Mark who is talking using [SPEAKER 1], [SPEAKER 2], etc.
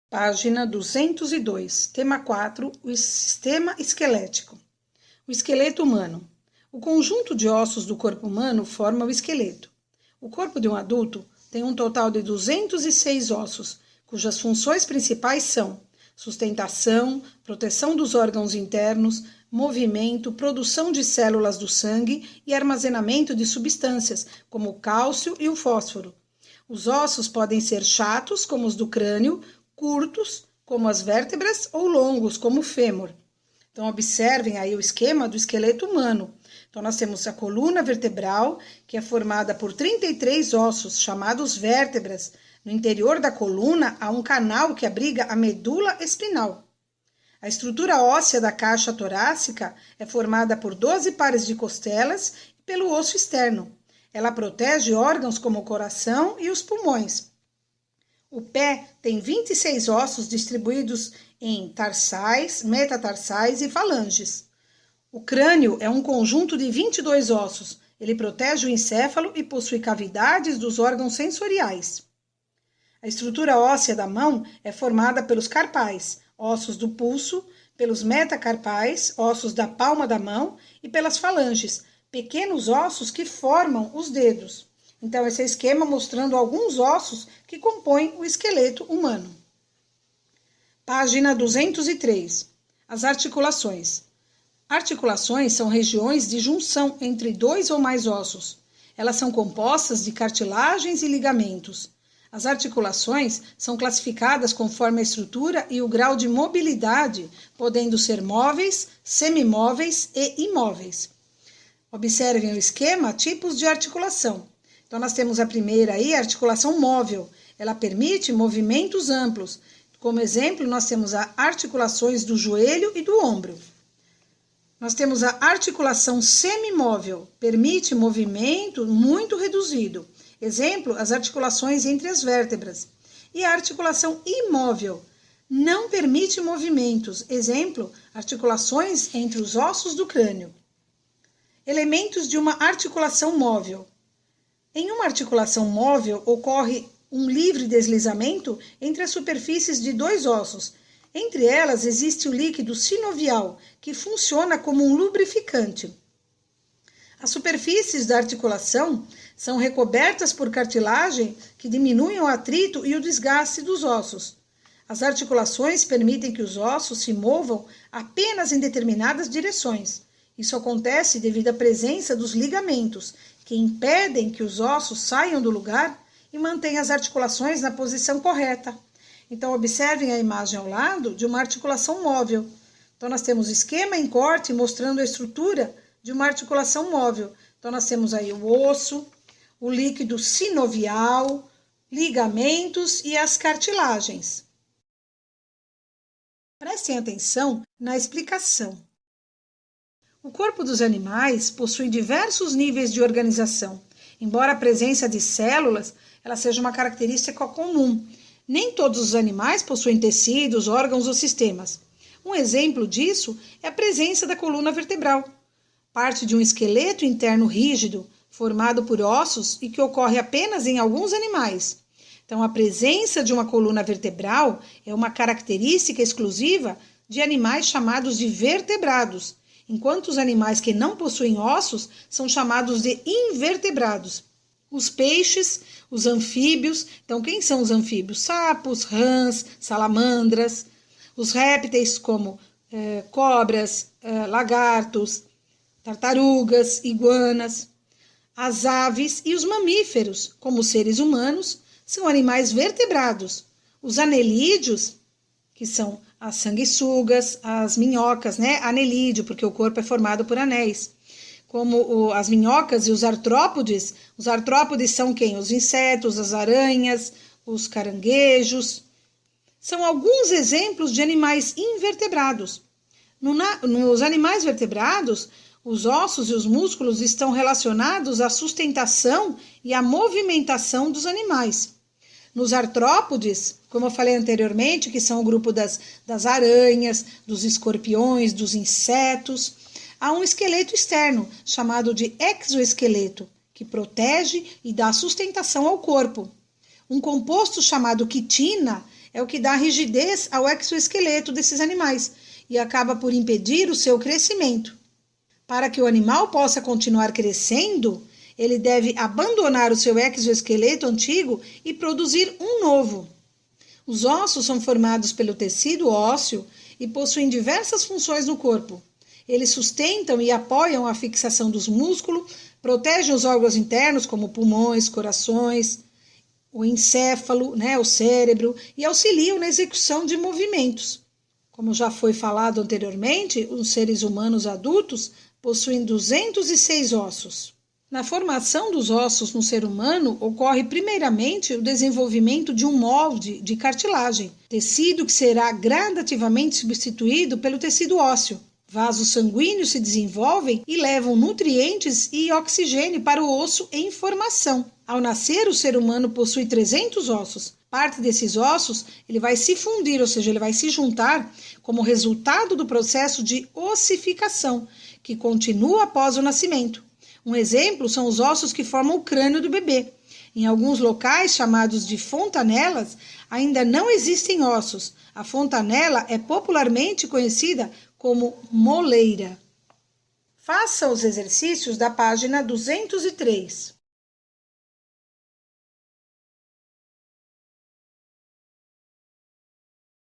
[SPEAKER 1] Página 202, tema 4, o sistema esquelético. O esqueleto humano. O conjunto de ossos do corpo humano forma o esqueleto. O corpo de um adulto tem um total de 206 ossos, cujas funções principais são sustentação, proteção dos órgãos internos, movimento, produção de células do sangue e armazenamento de substâncias, como o cálcio e o fósforo. Os ossos podem ser chatos, como os do crânio, curtos, como as vértebras, ou longos, como o fêmur. Então, observem aí o esquema do esqueleto humano. Então, nós temos a coluna vertebral, que é formada por 33 ossos, chamados vértebras. No interior da coluna, há um canal que abriga a medula espinhal. A estrutura óssea da caixa torácica é formada por 12 pares de costelas e pelo osso externo. Ela protege órgãos como o coração e os pulmões. O pé tem 26 ossos distribuídos em tarsais, metatarsais e falanges. O crânio é um conjunto de 22 ossos. Ele protege o encéfalo e possui cavidades dos órgãos sensoriais. A estrutura óssea da mão é formada pelos carpais, ossos do pulso, pelos metacarpais, ossos da palma da mão, e pelas falanges, pequenos ossos que formam os dedos. Então, esse é o esquema mostrando alguns ossos que compõem o esqueleto humano. Página 203. As articulações. Articulações são regiões de junção entre dois ou mais ossos. Elas são compostas de cartilagens e ligamentos. As articulações são classificadas conforme a estrutura e o grau de mobilidade, podendo ser móveis, semimóveis e imóveis. Observem o esquema, tipos de articulação. Então, nós temos a primeira aí, a articulação móvel. Ela permite movimentos amplos. Como exemplo, nós temos as articulações do joelho e do ombro. Nós temos a articulação semimóvel. Permite movimento muito reduzido. Exemplo, as articulações entre as vértebras. E a articulação imóvel. Não permite movimentos. Exemplo, articulações entre os ossos do crânio. Elementos de uma articulação móvel. Em uma articulação móvel, ocorre um livre deslizamento entre as superfícies de dois ossos. Entre elas, existe o líquido sinovial, que funciona como um lubrificante. As superfícies da articulação são recobertas por cartilagem que diminuem o atrito e o desgaste dos ossos. As articulações permitem que os ossos se movam apenas em determinadas direções. Isso acontece devido à presença dos ligamentos, que impedem que os ossos saiam do lugar e mantêm as articulações na posição correta. Então, observem a imagem ao lado de uma articulação móvel. Então, nós temos esquema em corte mostrando a estrutura de uma articulação móvel. Então, nós temos aí o osso, o líquido sinovial, ligamentos e as cartilagens. Prestem atenção na explicação. O corpo dos animais possui diversos níveis de organização. Embora a presença de células ela seja uma característica comum, nem todos os animais possuem tecidos, órgãos ou sistemas. Um exemplo disso é a presença da coluna vertebral, parte de um esqueleto interno rígido, formado por ossos e que ocorre apenas em alguns animais. Então, a presença de uma coluna vertebral é uma característica exclusiva de animais chamados de vertebrados, enquanto os animais que não possuem ossos são chamados de invertebrados. Os peixes, os anfíbios, então quem são os anfíbios? Sapos, rãs, salamandras, os répteis como cobras, lagartos, tartarugas, iguanas, as aves e os mamíferos, como os seres humanos, são animais vertebrados. Os anelídeos, que são as sanguessugas, as minhocas, né? Anelídeo, porque o corpo é formado por anéis. Como as minhocas e os artrópodes são quem? Os insetos, as aranhas, os caranguejos. São alguns exemplos de animais invertebrados. Nos animais vertebrados, os ossos e os músculos estão relacionados à sustentação e à movimentação dos animais. Nos artrópodes, como eu falei anteriormente, que são o grupo das aranhas, dos escorpiões, dos insetos, há um esqueleto externo, chamado de exoesqueleto, que protege e dá sustentação ao corpo. Um composto chamado quitina é o que dá rigidez ao exoesqueleto desses animais e acaba por impedir o seu crescimento. Para que o animal possa continuar crescendo, ele deve abandonar o seu exoesqueleto antigo e produzir um novo. Os ossos são formados pelo tecido ósseo e possuem diversas funções no corpo. Eles sustentam e apoiam a fixação dos músculos, protegem os órgãos internos, como pulmões, corações, o encéfalo, o cérebro, e auxiliam na execução de movimentos. Como já foi falado anteriormente, os seres humanos adultos possuem 206 ossos. Na formação dos ossos no ser humano, ocorre primeiramente o desenvolvimento de um molde de cartilagem, tecido que será gradativamente substituído pelo tecido ósseo. Vasos sanguíneos se desenvolvem e levam nutrientes e oxigênio para o osso em formação. Ao nascer, o ser humano possui 300 ossos. Parte desses ossos ele vai se fundir, ou seja, ele vai se juntar como resultado do processo de ossificação, que continua após o nascimento. Um exemplo são os ossos que formam o crânio do bebê. Em alguns locais, chamados de fontanelas, ainda não existem ossos. A fontanela é popularmente conhecida como moleira. Faça os exercícios da página 203.